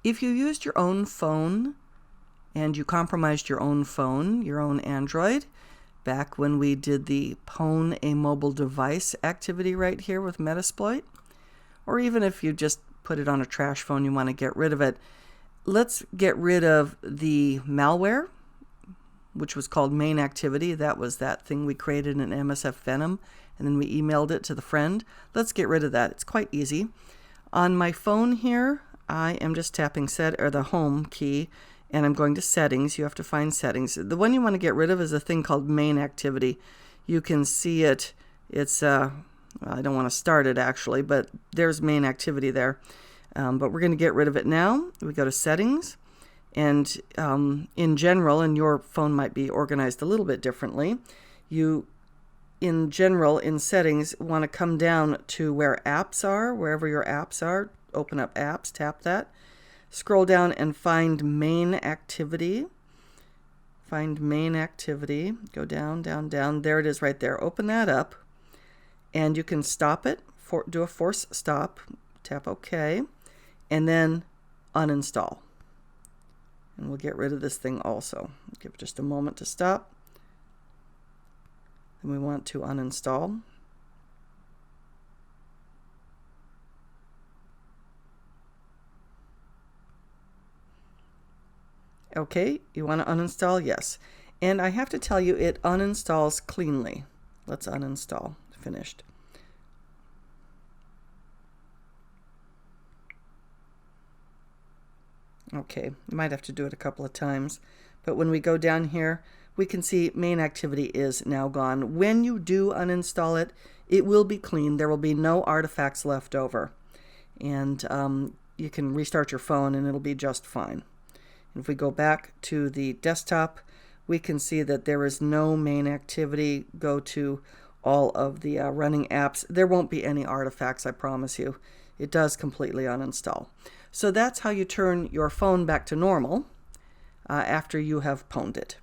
If you used your own phone and you compromised your own phone, your own Android, back when we did the Pwn a mobile device activity right here with Metasploit, or even if you just put it on a trash phone, you want to get rid of it, let's get rid of the malware, which was called main activity. That was that thing we created in MSF Venom, and then we emailed it to the friend. Let's get rid of that. It's quite easy. On my phone here, I am just tapping the home key, and I'm going to settings. You have to find settings. The one you want to get rid of is a thing called main activity. You can see it. It's I don't want to start it actually, but there's main activity there. But we're going to get rid of it now. We go to settings, and in general, and your phone might be organized a little bit differently, you in general in settings want to come down to where apps are, wherever your apps are. Open up apps, tap that, scroll down and find main activity. Find main activity, go down, down, down. There it is right there. Open that up, and you can stop it, do a force stop, tap OK, and then uninstall. And we'll get rid of this thing also. Give it just a moment to stop. Then we want to uninstall. Okay, you want to uninstall? Yes. And I have to tell you, it uninstalls cleanly. Let's uninstall. Finished. Okay, you might have to do it a couple of times. But when we go down here, we can see main activity is now gone. When you do uninstall it, it will be clean. There will be no artifacts left over. And you can restart your phone and it'll be just fine. If we go back to the desktop, we can see that there is no main activity. Go to all of the running apps. There won't be any artifacts, I promise you. It does completely uninstall. So that's how you turn your phone back to normal after you have pwned it.